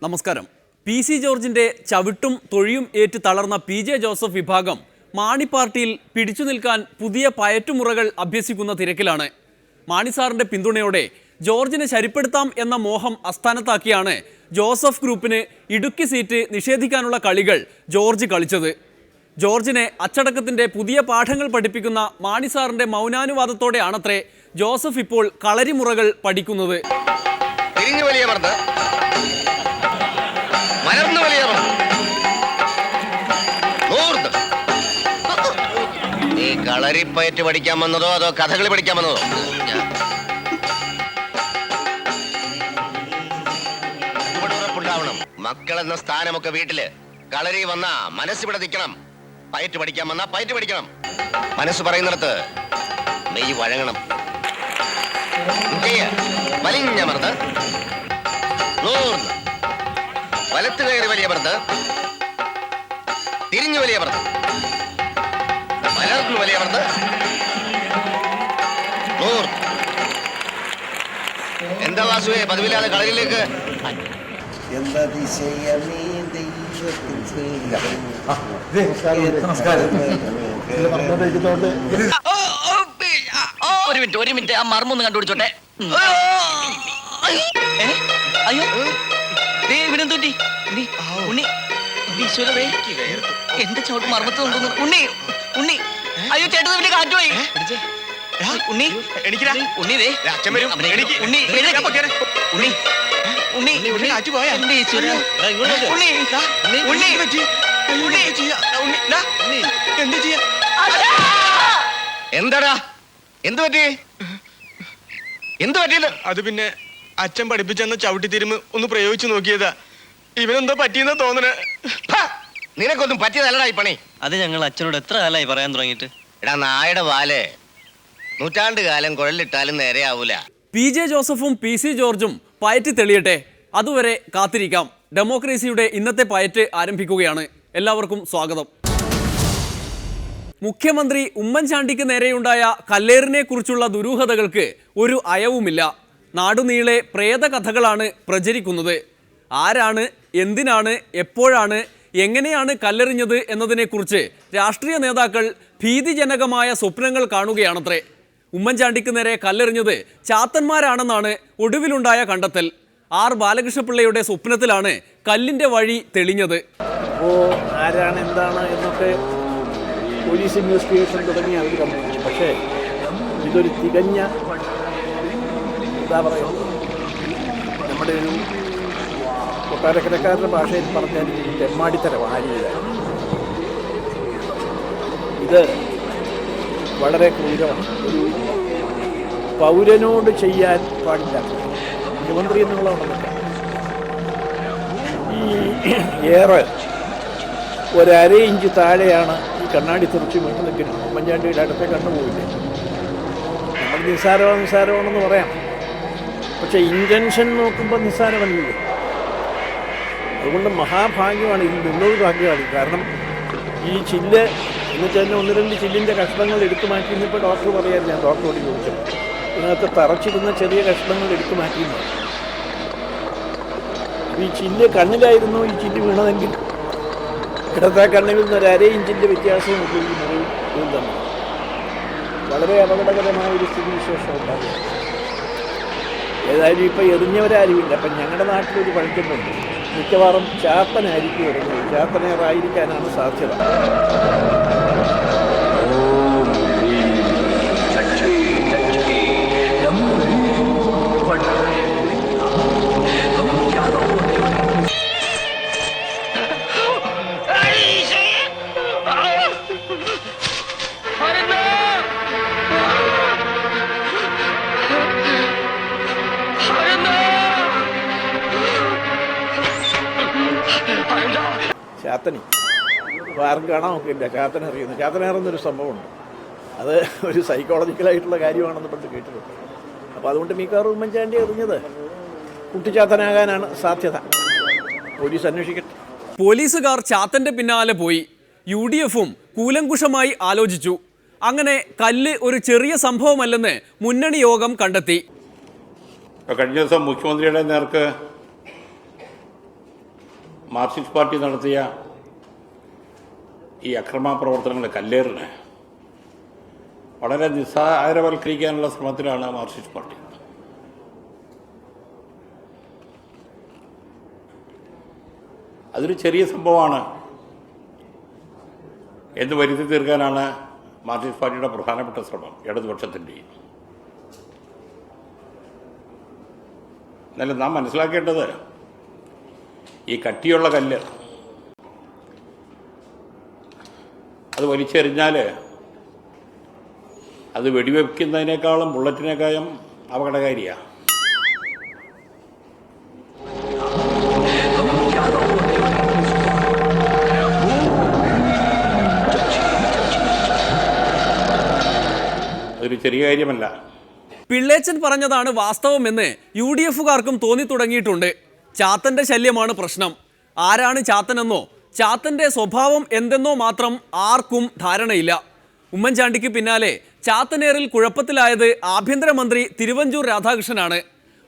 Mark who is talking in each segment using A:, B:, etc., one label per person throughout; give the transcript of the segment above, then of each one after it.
A: നമസ്കാരം. PC ജോർജിന്റെ ചവിട്ടും തൊഴിയും ഏറ്റ് തളർന്ന PJ ജോസഫ് വിഭാഗം മാണി പാർട്ടിയിൽ പിടിച്ചു നിൽക്കാൻ പുതിയ പയറ്റുമുറകൾ അഭ്യസിക്കുന്ന തിരക്കിലാണ്. മാണി സാറിന്റെ പിന്തുണയോടെ ജോർജിനെ ശരിപ്പെടുത്താം എന്ന മോഹം അസ്ഥാനത്താക്കിയാണ് ജോസഫ് ഗ്രൂപ്പിന് ഇടുക്കി സീറ്റ് നിഷേധിക്കാനുള്ള കളികൾ ജോർജ് കളിച്ചത്. ജോർജിനെ അച്ചടക്കത്തിന്റെ പുതിയ പാഠങ്ങൾ പഠിപ്പിക്കുന്ന മാണി സാറിന്റെ മൗനാനുവാദത്തോടെയാണത്രേ ജോസഫ് ഇപ്പോൾ കളരിമുറകൾ പഠിക്കുന്നത്.
B: കളരിപ്പയറ്റ് പഠിക്കാൻ വന്നതോ അതോ കഥകളി പഠിക്കാൻ വന്നതോ? ഉറപ്പുണ്ടാവണം. മക്കളെന്ന സ്ഥാനമൊക്കെ വീട്ടില്. കളരി വന്നാ മനസ്സിവിടെ നിൽക്കണം. പയറ്റ് പഠിക്കാൻ വന്നാ പയറ്റ് പഠിക്കണം. മനസ്സ് പറയുന്നിടത്ത് നെയ്യ് വഴങ്ങണം. വലിഞ്ഞമർന്ന് വലത്ത് കയറി വലിയമർന്ന് തിരിഞ്ഞു വലിയമർന്ന് മലർന്നു വലിയമർന്ന് എന്താ വാസുവേ പതിവില്ലാതെ കളരിയിലേക്ക്?
C: ഒരു മിനിറ്റ് ആ മർമ്മൊന്ന് കണ്ടുപിടിച്ചോട്ടെ. അയ്യോ ഇവിടെന്തോറ്റി ഉണ്ണി ഈശ്വരവേ എന്റെ ചോട്ട് മർമ്മത്ത് കൊണ്ടുവന്നു. ഉണ്ണി ഉണ്ണി അയ്യോ ചേട്ടൻ ഇവിടെ കാറ്റുപോയി. ഉണ്ണി എനിക്ക് ഉണ്ണി ദേ ഉണ്ണി ഉണ്ണി ഉണ്ണി എന്റെ ഈശ്വര ഉണ്ണി ഉണ്ണി
B: എന്ത് ചെയ്യാ? എന്താടാ എന്ത് പറ്റി? എന്ത് പറ്റിയത്?
D: അത് പിന്നെ അച്ഛൻ പഠിപ്പിച്ചെന്ന ചവിട്ടി തിരുമ്പ് ഒന്ന് പ്രയോഗിച്ചു നോക്കിയതാ. ഇവനെന്തോ പറ്റിയെന്നാ തോന്നണേ.
B: നിനക്കൊന്നും പറ്റിയതല്ലടാ ഈ പണി.
C: അത് ഞങ്ങൾ അച്ഛനോട് എത്ര കാലമായി പറയാൻ തുടങ്ങിയിട്ട്.
B: എടാ നായുടെ വാല് നൂറ്റാണ്ട് കാലം കുഴലിട്ടാലും നേരെയാവൂല.
A: PJ ജോസഫും PC ജോർജും പയറ്റ് തെളിയട്ടെ, അതുവരെ കാത്തിരിക്കാം. ഡെമോക്രസിയുടെ ഇന്നത്തെ പയറ്റ് ആരംഭിക്കുകയാണ്. എല്ലാവർക്കും സ്വാഗതം. മുഖ്യമന്ത്രി ഉമ്മൻചാണ്ടിക്ക് നേരെയുണ്ടായ കല്ലേറിനെ കുറിച്ചുള്ള ദുരൂഹതകൾക്ക് ഒരു അയവുമില്ല. നാടുനീളെ പ്രേതകഥകളാണ് പ്രചരിക്കുന്നത്. ആരാണ്, എന്തിനാണ്, എപ്പോഴാണ്, എങ്ങനെയാണ് കല്ലെറിഞ്ഞത് എന്നതിനെക്കുറിച്ച് രാഷ്ട്രീയ നേതാക്കൾ ഭീതിജനകമായ സ്വപ്നങ്ങൾ കാണുകയാണത്രേ. ഉമ്മൻചാണ്ടിക്ക് നേരെ കല്ലെറിഞ്ഞത് ചാത്തന്മാരാണെന്നാണ് ഒടുവിലുണ്ടായ കണ്ടെത്തൽ. R ബാലകൃഷ്ണപിള്ളയുടെ സ്വപ്നത്തിലാണ് കല്ലിൻ്റെ വഴി തെളിഞ്ഞത്.
E: അപ്പോൾ ആരാണ് എന്താണ് എന്നൊക്കെ പോലീസ് ഇൻവെസ്റ്റിഗേഷൻ തുടങ്ങി അവർ കണ്ടെത്തി. പക്ഷേ ഇതൊരു തികഞ്ഞ എന്താ പറയുക, നമ്മുടെ ഒരു കൊട്ടാരക്കരക്കാരുടെ ഭാഷയിൽ പറഞ്ഞാൽ തെമ്മാടിത്തരമാണ്. ഇത് വളരെ ക്രൂരമാണ്. ഒരു പൗരനോട് ചെയ്യാൻ പാടില്ല. മുഖ്യമന്ത്രി എന്നുള്ളതാണ്. ഈ ഏറെ ഒരര ഇഞ്ച് താഴെയാണ് ഈ കണ്ണാടി തെറിച്ച് വീട്ടിലെങ്കിലും ഉമ്മൻചാണ്ടിയുടെ അടുത്തേ കണ്ടുപോയില്ലേ. നമ്മൾ നിസ്സാരമാണെന്ന് പറയാം, പക്ഷേ ഇൻറ്റൻഷൻ നോക്കുമ്പോൾ നിസ്സാരമല്ലല്ലോ. അതുകൊണ്ട് മഹാഭാഗ്യമാണ്, ഇതിൽ നിന്നൊരു ഭാഗ്യമാണ്. കാരണം ഈ ചില്ല് എന്നിട്ട് തന്നെ 1-2 ചില്ലിൻ്റെ കഷ്ണങ്ങൾ എടുത്തു മാറ്റി. ഇന്നിപ്പോൾ ഡോക്ടർ പറയാൻ ഞാൻ ഡോക്ടറോട് ചോദിച്ചത്, ഇതിനകത്ത് തറച്ചിരുന്ന ചെറിയ കഷ്ണങ്ങൾ എടുത്തു മാറ്റിയിരുന്നു. ഈ ചില്ല് കണ്ണിലായിരുന്നു ഈ ചില്ല് വീണതെങ്കിൽ ഇടത്തെ കണ്ണിൽ നിന്ന് ഒരു 1/2 ഇഞ്ചിൻ്റെ വ്യത്യാസവും ഈ മുറിവ് തന്നെ വളരെ അപകടകരമായ ഒരു സ്ഥിതിവിശേഷം ഉണ്ടാകുക. ഏതായാലും ഇപ്പോൾ എറിഞ്ഞവരാരുമില്ല. അപ്പം ഞങ്ങളുടെ നാട്ടിലൊരു പഴക്കമുണ്ട്, മിക്കവാറും ചാത്തനായിരിക്കും എറിഞ്ഞത്. ചാത്തനേറായിരിക്കാനാണ് സാധ്യത. ചാത്തനി അപ്പോൾ ആർക്കും കാണാൻ നോക്കില്ല. ചാത്തനറിയുന്നു, ചാത്തനേറുന്നൊരു സംഭവമുണ്ട്. അത് ഒരു സൈക്കോളജിക്കലായിട്ടുള്ള കാര്യമാണെന്ന് പണ്ട് കേട്ടിട്ടുണ്ട്. അപ്പോൾ അതുകൊണ്ട് മിക്കവാറും ഉമ്മൻചാണ്ടി എറിഞ്ഞത് കുട്ടിച്ചാത്തനാകാനാണ് സാധ്യത. പോലീസ് അന്വേഷിക്കട്ടെ.
A: പോലീസുകാർ ചാത്തന്റെ പിന്നാലെ പോയി. UDFും കൂലങ്കുഷമായി ആലോചിച്ചു. അങ്ങനെ കല്ല് ഒരു ചെറിയ സംഭവമല്ലെന്ന് മുന്നണി യോഗം കണ്ടെത്തി.
F: കഴിഞ്ഞ ദിവസം മുഖ്യമന്ത്രിയുടെ നേർക്ക് മാർക്സിസ്റ്റ് പാർട്ടി നടത്തിയ ഈ അക്രമ പ്രവർത്തനങ്ങൾ കല്ലേറിന് വളരെ നിസ്സാരവൽക്കരിക്കാനുള്ള ശ്രമത്തിലാണ് മാർക്സിസ്റ്റ് പാർട്ടി. അതൊരു ചെറിയ സംഭവമാണ് എന്ന് വരുത്തി തീർക്കാനാണ് മാർക്സിസ്റ്റ് പാർട്ടിയുടെ പ്രധാനപ്പെട്ട ശ്രമം, ഇടതുപക്ഷത്തിൻ്റെയും. എന്നാലും നാം മനസ്സിലാക്കേണ്ടത് ഈ കട്ടിയുള്ള കല്ല് അത് വലിച്ചെറിഞ്ഞാൽ അത് വെടിവെക്കുന്നതിനേക്കാളും ബുള്ളറ്റിനേക്കാളും അപകടകാരിയാണ്. അതൊരു ചെറിയ കാര്യമല്ല.
A: പിള്ളേച്ചൻ പറഞ്ഞതാണ് വാസ്തവമെന്ന് UDF-കാർക്കും തോന്നി തുടങ്ങിയിട്ടുണ്ട്. ചാത്തന്റെ ശല്യമാണ് പ്രശ്നം. ആരാണ് ചാത്തനെന്നോ ചാത്തന്റെ സ്വഭാവം എന്തെന്നോ മാത്രം ആർക്കും ധാരണയില്ല. ഉമ്മൻചാണ്ടിക്ക് പിന്നാലെ ചാത്തനേറിൽ കുഴപ്പത്തിലായത് ആഭ്യന്തരമന്ത്രി തിരുവഞ്ചൂർ രാധാകൃഷ്ണനാണ്.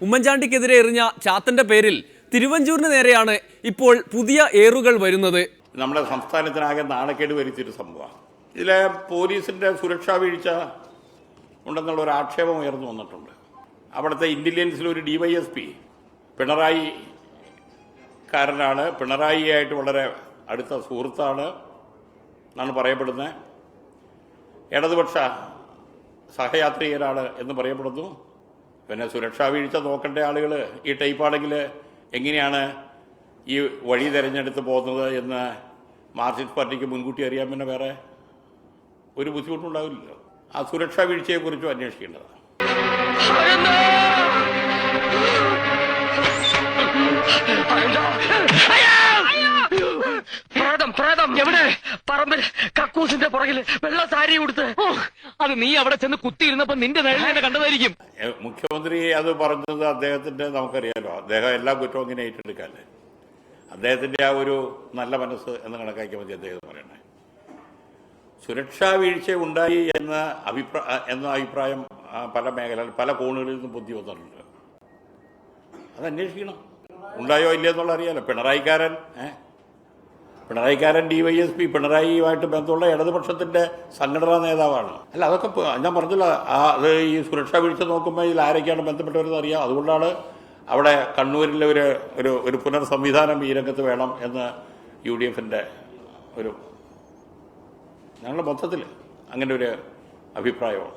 A: ഉമ്മൻചാണ്ടിക്കെതിരെ എറിഞ്ഞ ചാത്തന്റെ പേരിൽ തിരുവഞ്ചൂരിന് നേരെയാണ് ഇപ്പോൾ പുതിയ ഏറുകൾ വരുന്നത്.
F: നമ്മുടെ സംസ്ഥാനത്തിനാകെ നാണക്കേട് വരുത്തിയൊരു സംഭവമാണ്. ഇതിലെ പോലീസിന്റെ സുരക്ഷാ വീഴ്ച ഉണ്ടെന്നുള്ള ഒരു ആക്ഷേപം ഉയർന്നു വന്നിട്ടുണ്ട്. അവിടുത്തെ ഇന്റലിജൻസിലൊരു DYSP പിണറായി കാരനാണ്, പിണറായിയായിട്ട് വളരെ അടുത്ത സുഹൃത്താണ് എന്നാണ് പറയപ്പെടുന്നത്. ഇടതുപക്ഷ സഹയാത്രികരാണ് എന്ന് പറയപ്പെടുന്നു. പിന്നെ സുരക്ഷാ വീഴ്ച നോക്കേണ്ട ആളുകൾ ഈ ടൈപ്പാണെങ്കിൽ എങ്ങനെയാണ് ഈ വഴി തിരഞ്ഞെടുത്ത് പോകുന്നത് എന്ന് മാർക്സിസ്റ്റ് പാർട്ടിക്ക് മുൻകൂട്ടി അറിയാൻ പിന്നെ വേറെ ഒരു ബുദ്ധിമുട്ടുണ്ടാവില്ലല്ലോ. ആ സുരക്ഷാ വീഴ്ചയെക്കുറിച്ചും അന്വേഷിക്കേണ്ടതാണ്.
G: എവിടെ? പറമ്പിൽ കക്കൂസിന്റെ പുറകിൽ വെള്ള സാരി കൊടുത്ത് അത് നീ അവിടെ ചെന്ന് കുത്തിയിരുന്നപ്പോ നിന്റെ നിഴലിനെ കണ്ടതായിരിക്കും.
F: മുഖ്യമന്ത്രി അത് പറഞ്ഞത് അദ്ദേഹത്തിന്റെ നമുക്കറിയാലോ, അദ്ദേഹം എല്ലാ കുറ്റവും ഇങ്ങനെ ഏറ്റെടുക്കാല്ലേ. അദ്ദേഹത്തിന്റെ ആ ഒരു നല്ല മനസ്സ് എന്ന് കണക്കാക്കിയാൽ മതി അദ്ദേഹം പറയണേ. സുരക്ഷാ വീഴ്ച ഉണ്ടായി എന്ന അഭിപ്രായം പല മേഖലകളിൽ പല കോണുകളിൽ നിന്നും ബുദ്ധി വന്നിട്ടുണ്ട്. അത് അന്വേഷിക്കണം. ഉണ്ടായോ ഇല്ലയെന്നുള്ള അറിയാലോ. പിണറായിക്കാരൻ DYSP പിണറായിയുമായിട്ട് ബന്ധമുള്ള ഇടതുപക്ഷത്തിന്റെ സംഘടനാ നേതാവാണ്. അല്ല, അതൊക്കെ ഞാൻ പറഞ്ഞില്ല. അത് ഈ സുരക്ഷാ വീഴ്ച നോക്കുമ്പോൾ ഇതിൽ ആരൊക്കെയാണ് ബന്ധപ്പെട്ടവരെന്ന് അറിയാം. അതുകൊണ്ടാണ് അവിടെ കണ്ണൂരിലെ ഒരു പുനർ സംവിധാനം ഈ രംഗത്ത് വേണം എന്ന് UDF-ന്റെ ഞങ്ങളുടെ മൊത്തത്തിൽ അങ്ങനെ ഒരു അഭിപ്രായമാണ്.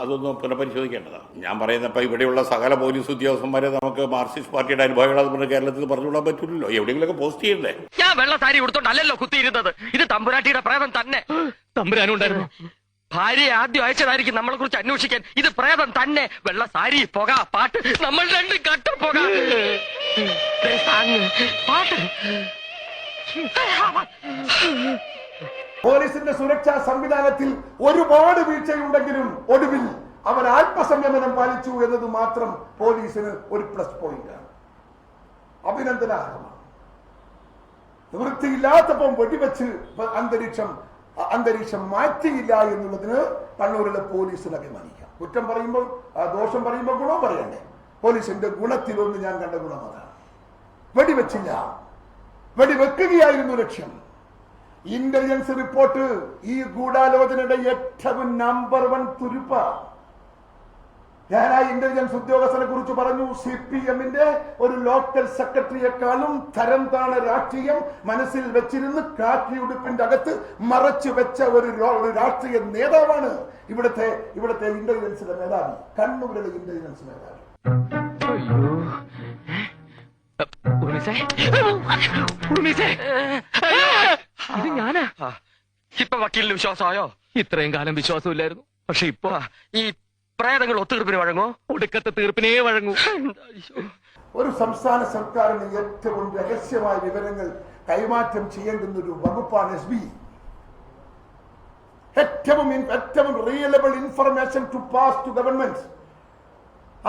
F: അതൊന്ന് പുനഃപരിശോധിക്കേണ്ടതാണ്. ഞാൻ പറയുന്ന ഇപ്പം ഇവിടെയുള്ള സകല പോലീസ് ഉദ്യോഗസ്ഥന്മാരെ നമുക്ക് മാർക്സിസ്റ്റ് പാർട്ടിയുടെ അനുഭവങ്ങളാണെന്ന് പറഞ്ഞ് കേരളത്തിൽ പറഞ്ഞുവിടാൻ പറ്റില്ലല്ലോ. എവിടെയെങ്കിലൊക്കെ പോസ്റ്റ് ചെയ്യണ്ടേ?
G: ഞാൻ വെള്ള സാരി കൊടുത്തോണ്ടല്ലോ കുത്തിയിരുന്നത്. ഇത് തമ്പുരാട്ടിയുടെ പ്രേതം തന്നെ. തമ്പുരാനുണ്ടായിരുന്നു. ഭാര്യയെ ആദ്യം അയച്ചതായിരിക്കും നമ്മളെ കുറിച്ച് അന്വേഷിക്കാൻ. ഇത് പ്രേതം തന്നെ. വെള്ള സാരി, പുക, പാട്ട്, നമ്മൾ രണ്ട് കട്ട പുക, പാട്ട്.
H: പോലീസിന്റെ സുരക്ഷാ സംവിധാനത്തിൽ ഒരുപാട് വീഴ്ചയുണ്ടെങ്കിലും ഒടുവിൽ അവർ ആത്മസംയമനം പാലിച്ചു എന്നത് മാത്രം പോലീസിന് ഒരു പ്ലസ് പോയിന്റാണ്, അഭിനന്ദനാർഹമാണ്. നിവൃത്തിയില്ലാത്തപ്പം വെടിവെച്ച് അന്തരീക്ഷം മാറ്റിയില്ല എന്നുള്ളതിന് കണ്ണൂരിലെ പോലീസിന് അഭിമാനിക്കാം. കുറ്റം പറയുമ്പോൾ ദോഷം പറയുമ്പോൾ ഗുണം പറയണ്ടേ? പോലീസിന്റെ ഗുണത്തിലൊന്ന് ഞാൻ കണ്ട ഗുണം അതാണ്. വെടിവെച്ചില്ല, വെടിവെക്കുകയായിരുന്നു ലക്ഷ്യം. ഇന്റലിജൻസ് റിപ്പോർട്ട് ഈ ഗൂഢാലോചനയുടെ ഏറ്റവും നമ്പർ 1 തുരുപ്പ. ഞാൻ ആ ഇന്റലിജൻസ് ഉദ്യോഗസ്ഥനെ കുറിച്ച് പറഞ്ഞു, CPM-ന്റെ ഒരു ലോക്കൽ സെക്രട്ടറിയെക്കാളും തരം താണ രാഷ്ട്രീയം മനസ്സിൽ വെച്ചിരുന്ന് കാക്കി ഉടുപ്പിന്റെ അകത്ത് മറച്ചു വെച്ച ഒരു രാഷ്ട്രീയ നേതാവാണ് ഇവിടുത്തെ ഇന്റലിജൻസിന്റെ മേധാവി, കണ്ണൂരിലെ ഇന്റലിജൻസ് മേധാവി.
G: ഇത് ഞാനാ. ഇപ്പൊ വക്കീലിന് വിശ്വാസമായോ? ഇത്രയും കാലം വിശ്വാസമില്ലായിരുന്നു. പക്ഷെ ഇപ്പൊ ഈ പ്രേതങ്ങൾ ഒത്തുതീർപ്പിന് വഴങ്ങോ? ഒടുക്കത്തെ തീർപ്പിനേ വഴങ്ങൂ.
H: ഒരു സംസ്ഥാന സർക്കാരിന് ഏറ്റവും രഹസ്യമായ വിവരങ്ങൾ കൈമാറ്റം ചെയ്യേണ്ടുന്ന ഒരു വകുപ്പാണ് SB. ഏറ്റവും reliable information to pass to government.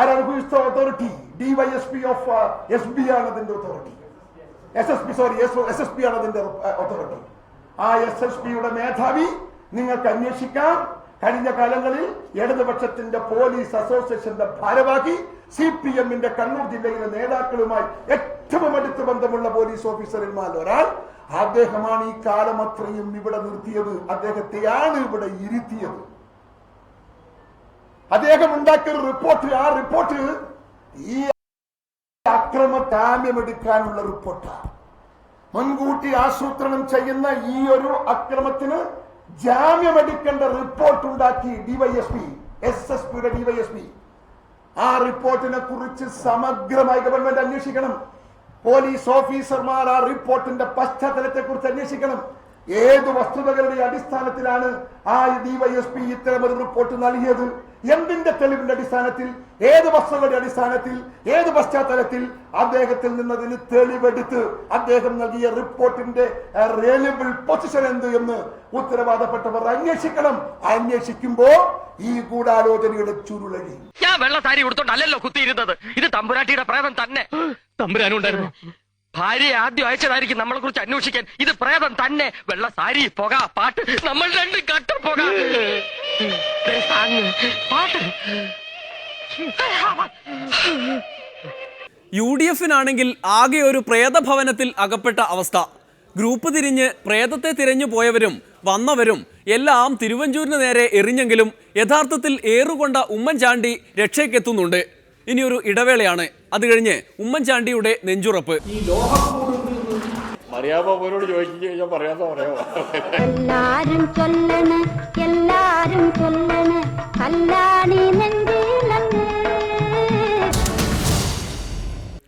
H: ആരാണ് അതോറിറ്റി? DYSP ഓഫ് SB ആണ് അതിന്റെ അതോറിറ്റി. SSP ആണ് അതിന്റെ അതോറിറ്റി. ആ SSPയുടെ മേധാവി നിങ്ങൾക്ക് അന്വേഷിക്കാം. കഴിഞ്ഞ കാലങ്ങളിൽ ഇടതുപക്ഷത്തിന്റെ പോലീസ് അസോസിയേഷന്റെ ഭാരവാഹി CPM-ന്റെ കണ്ണൂർ ജില്ലയിലെ നേതാക്കളുമായി ഏറ്റവും അടുത്ത ബന്ധമുള്ള പോലീസ് ഓഫീസർമാർ ഒരാൾ, അദ്ദേഹമാണ് ഈ കാലം അത്രയും ഇവിടെ നിർത്തിയത്. അദ്ദേഹത്തെയാണ് ഇവിടെ ഇരുത്തിയത്. അദ്ദേഹം ഉണ്ടാക്കിയ ഒരു റിപ്പോർട്ട്, ആ റിപ്പോർട്ട് ഈ അക്രമ ജാമ്യമെടുക്കാനുള്ള റിപ്പോർട്ടാണ്. മുൻകൂട്ടി ആസൂത്രണം ചെയ്യുന്ന ഈ ഒരു അക്രമത്തിന് ജാമ്യമെടുക്കേണ്ട റിപ്പോർട്ട് ഉണ്ടാക്കി ഡിവൈഎസ്പി, SSPയുടെ ഡിവൈഎസ്പി. ആ റിപ്പോർട്ടിനെ കുറിച്ച് സമഗ്രമായി ഗവൺമെന്റ് അന്വേഷിക്കണം. പോലീസ് ഓഫീസർമാർ ആ റിപ്പോർട്ടിന്റെ പശ്ചാത്തലത്തെ കുറിച്ച് അന്വേഷിക്കണം. ഏത് വസ്തുതകളുടെ അടിസ്ഥാനത്തിലാണ് ആ ഡിവൈഎസ്പി ഇത്തരമൊരു റിപ്പോർട്ട് നൽകിയത്? എന്തിന്റെ തെളിവിന്റെ അടിസ്ഥാനത്തിൽ, ഏത് വസ്തുതകളുടെ അടിസ്ഥാനത്തിൽ, ഏത് പശ്ചാത്തലത്തിൽ അദ്ദേഹത്തിൽ നിന്നതിന് തെളിവെടുത്ത് അദ്ദേഹം നൽകിയ റിപ്പോർട്ടിന്റെ റിലയബിൾ പൊസിഷൻ എന്ത് എന്ന് ഉത്തരവാദപ്പെട്ടവർ അന്വേഷിക്കണം. അന്വേഷിക്കുമ്പോ ഈ ഗൂഢാലോചനയുടെ ചുരുളഴി.
G: ഞാൻ വെള്ള സാരി കൊടുത്തോണ്ടല്ലോ കുത്തിയിരുന്നത്. ഇത് തമ്പുരാട്ടിയുടെ പ്രേതം തന്നെ. തമ്പുരാനുണ്ടായിരുന്നു. ഭാര്യയെ ആദ്യം അയച്ചതായിരിക്കും നമ്മളെ കുറിച്ച് അന്വേഷിക്കാൻ. ഇത് പ്രേതം തന്നെ. വെള്ള സാരി, പുക, പാട്ട്, നമ്മൾ രണ്ട് കട്ട പുക, പാട്ട്.
A: UDF-നാണെങ്കിൽ ആകെ ഒരു പ്രേതഭവനത്തിൽ അകപ്പെട്ട അവസ്ഥ. ഗ്രൂപ്പ് തിരിഞ്ഞ് പ്രേതത്തെ തിരഞ്ഞു പോയവരും വന്നവരും എല്ലാം തിരുവഞ്ചൂരിന് നേരെ എറിഞ്ഞെങ്കിലും യഥാർത്ഥത്തിൽ ഏറുകൊണ്ട ഉമ്മൻചാണ്ടി രക്ഷയ്ക്കെത്തുന്നുണ്ട്. ഇനിയൊരു ഇടവേളയാണ്. അത് കഴിഞ്ഞ് ഉമ്മൻചാണ്ടിയുടെ നെഞ്ചുറപ്പ്.
F: അറിയാമോ പോലോട് ചോദിച്ചു കഴിഞ്ഞാൽ പറയാത്ത പറയാമോ?
I: എല്ലാരും ചൊല്ലണ്, എല്ലാരും ചൊല്ലണ്, കല്ലാണി നെഞ്ചു